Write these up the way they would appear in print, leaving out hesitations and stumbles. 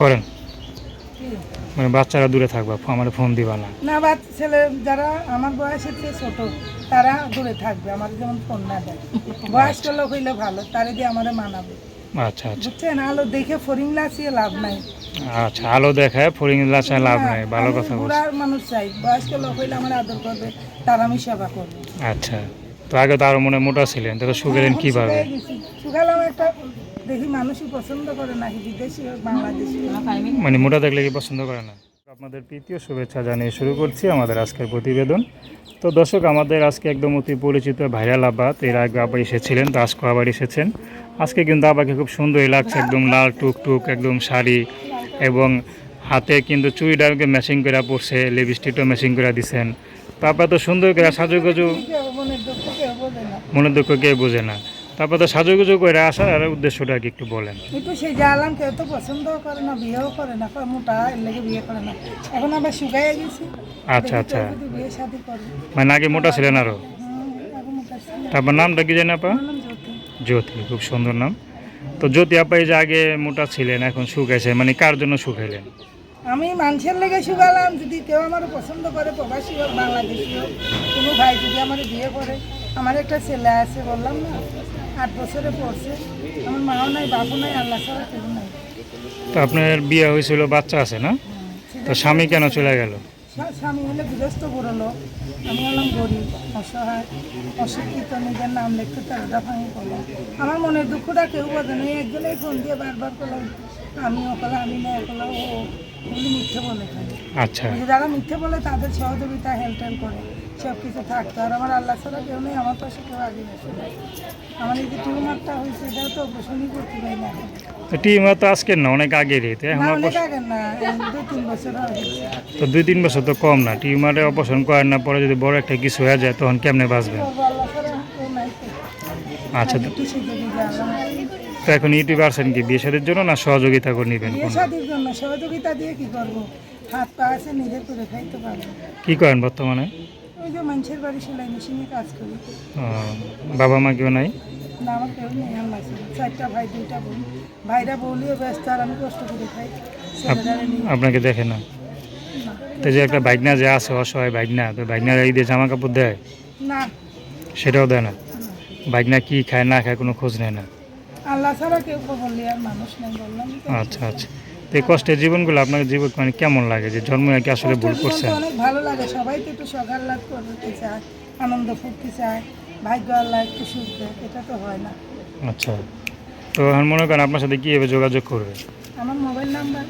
করেন মানে বাচ্চারা দূরে থাকবা, আমার ফোন দিবা না। না, বাচ্চা ছেলে যারা আমার বয়সের চেয়ে ছোট তারা দূরে থাকবে, আমার যেমন ফোন না দেয়। বয়স্ক লোক হইলে ভালো, তারে দিয়ে আমাদের মানাবে। আচ্ছা আচ্ছা বুঝছেন, আলো দেখে ফরিং লাচিয়ে লাভ নাই। আচ্ছা, আলো দেখায় ফড়িং লাচায় লাভ নাই, ভালো আমি কথা বলছি। বুড়া মানুষ চাই, বয়স্ক লোক হইলে আমার আদর করবে, তার আমি সেবা করবো। আচ্ছা, তো আগে তো আরো মনে মোটা ছিলেন, তো শুকালেন কিভাবে? শুকালাম একটা, দেখি মানুষই পছন্দ করে নাকি বিদেশি হোক বাংলাদেশি হোক। মানে মোটা দেখলে কি পছন্দ করে না? আপনাদের প্রীতীয় শুভেচ্ছা জানিয়ে শুরু করছি আমাদের আজকের প্রতিবেদন। তো দর্শক, আমাদের আজকে একদম অতি পরিচিত ভাইরাল আবাদ, এর আগে আবার এসেছিলেন, তো আজকে আবার এসেছেন। আজকে কিন্তু আবাকে খুব সুন্দরই লাগছে, একদম লাল টুকটুক একদম শাড়ি, এবং হাতে কিন্তু চুড়িটাকে ম্যাচিং করে পড়ছে, লিপস্টিকটাও ম্যাচিং করে দিছেন। তারপর তো সুন্দর করে সাজুগুজু, মনের দুঃখ কে বোঝে না। তারপর তো সাজুগুজু করে আসার আর উদ্দেশ্যটা কি একটু বলেন? একটু সেই জানলাম, কেউ তো পছন্দও করে না, বিয়েও করে না, মোটা এর লেগে বিয়ে করে না। এখন আবার শুকাইয়া গেছি। আচ্ছা আচ্ছা, বিয়ে শাদী করবে। মানে আগে মোটা ছিলেন আরো? এখন মোটা ছিল। তারপর নামটা কি জানি আপা? আমার নাম জ্যোতি। জ্যোতি, খুব সুন্দর নাম। তো জ্যোতি আপা, এই যে আগে মোটা ছিলেন এখন শুকাইছে, মানে কার জন্য শুকাইলেন? আমি মানুষের লেগে শুকালাম, যদি কেউ আমার পছন্দ করে, প্রবাসী হোক বাংলাদেশি হোক, কোনো ভাই যদি আমার বিয়ে করে। আমার একটা ছেলে আছে, বললাম না, 8 বছরে পড়ছে। আমার মাও নাই, বাপও নাই, আল্লাহ ছাড়া কেউ নাই। তো আপনার বিয়ে হয়েছিল, বাচ্চা আছে না? তো স্বামী কেন চলে গেল? স্বামী হলে গৃহস্থ বড় লোক, আমি হলাম গরিব, অসহায়, অশিক্ষিত, নিজের নাম লিখতে তারা ভাঙি করলাম। আমার মনের দুঃখটা কেউ বোঝে না। একজনেই ফোন দিয়ে বারবার করলাম, আমি ওকলা, আমি না ওকলা, ও এগুলি মিথ্যে বলে খালি। আচ্ছা, যারা মিথ্যে বলে তাদের সহযোগিতা হেল্প করে সব কিছু থাকতো। আর আমার আল্লাহ ছাড়া কেউ নেই, আমার পাশে কেউ আগে এসে নাই। আমার এই যে টিউমারটা হয়েছে, এটাও তো অপারেশনই করতে পারি না। তো টিউমার তো আজকের না, অনেক আগের, এখন অনেক আগে না, 2-3 বছর হয়েছে। তো 2-3 বছর তো কম না। টিউমারে অপারেশন করেন না, পরে যদি বড় একটা কিছু হয়ে যায় তখন কেমনে বাঁচবেন? আল্লাহ ছাড়া কেউ নাই তো। আচ্ছা, কিসে যদি জানলাম তো এখন ইউটিউবে আসেন কি বিয়ে শাদীর জন্য, না সহযোগিতা করে নেবেন? বিয়ে শাদীর জন্য সহযোগিতা দিয়ে কি করবো? হাত পা আছে, নিজের করে খাইতে পারবো। কি করেন বর্তমানে? ওই যে মানুষের বাড়ি সেলাই মেশিনে কাজ করি। ও, বাবা মা কেউ নাই? না, আমার কেউ নেই, আল্লাহ ছাড়া। 4টা ভাই, 2টা বোন। ভাইরা বলিও ব্যস্ত, আর আমি কষ্ট করে খাই। ছেলেটারে নিয়ে আপনাকে দেখে না? না। তো যে একটা বাইকনা যে আছে, অসহায় বাইকনা, তো বাইকনা এই দিয়ে জামা কাপড় দেয়? না, সেটাও দেয় না? বাইকনা কি খায় না খায় কোনো খোঁজ নেয় না? আল্লাহ ছাড়া কেউ বললি আর মানুষ নেই, বললাম তো। আচ্ছা আচ্ছা, তো এই কষ্টের জীবনগুলো আপনার জীবন মানে কেমন লাগে, যে জন্ম কি আসলে ভুল কষ্টের জীবন করছেন? তো অনেক ভালো লাগে, সবাই তো একটু সকাল লাভ করতে চায়, আনন্দ ফুর্তি চায়, ভাগ্য আল্লাহ একটু সুখ দেয়, এটা তো হয় না। আচ্ছা, তো এখন মনে করেন আপনার সাথে কীভাবে যোগাযোগ করবে? আমার মোবাইল নাম্বার।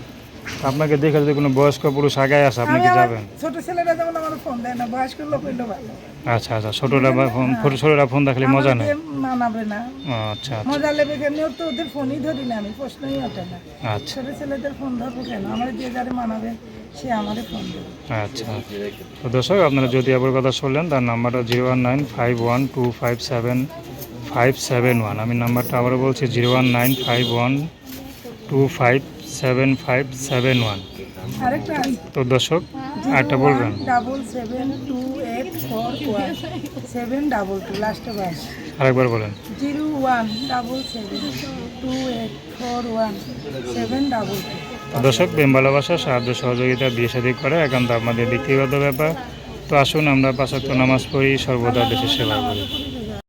আপনাকে দেখে যদি কোনো বয়স্ক পুরুষ আগায় আসে, আপনি আমি কি আমার যাবেন? ছোট ছেলেরা যেমন আমার ফোন দেয় না, বয়স্ক লোক হইলেও ভালো। আচ্ছা আচ্ছা, ছোটরা ফোন দেখলে মজা নেই? আমাকে মানাবে না, আচ্ছা আচ্ছা মজা লেবে কেন? ওর তো ওদের ফোনই ধরি না আমি, প্রশ্নই ওঠে না। আচ্ছা ছোট ছেলেদের ফোন ধরবো কেন? আমার যে যারে মানাবে সে আমাদের ফোন দেবে। আচ্ছা। তো দর্শক, আপনারা যদি আবার কথা শুনলেন, তার নাম্বারটা 01951257571। আমি নাম্বারটা আবারও বলছি, 01951257571। আরেকটা আছে, তো দর্শক, আরেকটা বলবেন? 01727244722 লাস্টে বাস। আরেকবার বলেন। 01727244722। তো দর্শক, প্রেম ভালোবাসা, সাহায্য সহযোগিতা, বিয়ে শাদী করে একান্ত আপনাদের ব্যক্তিগত ব্যাপার। তো আসুন আমরা 5 ওয়াক্ত নামাজ পড়ি, সর্বদা দেশের সেবা করি।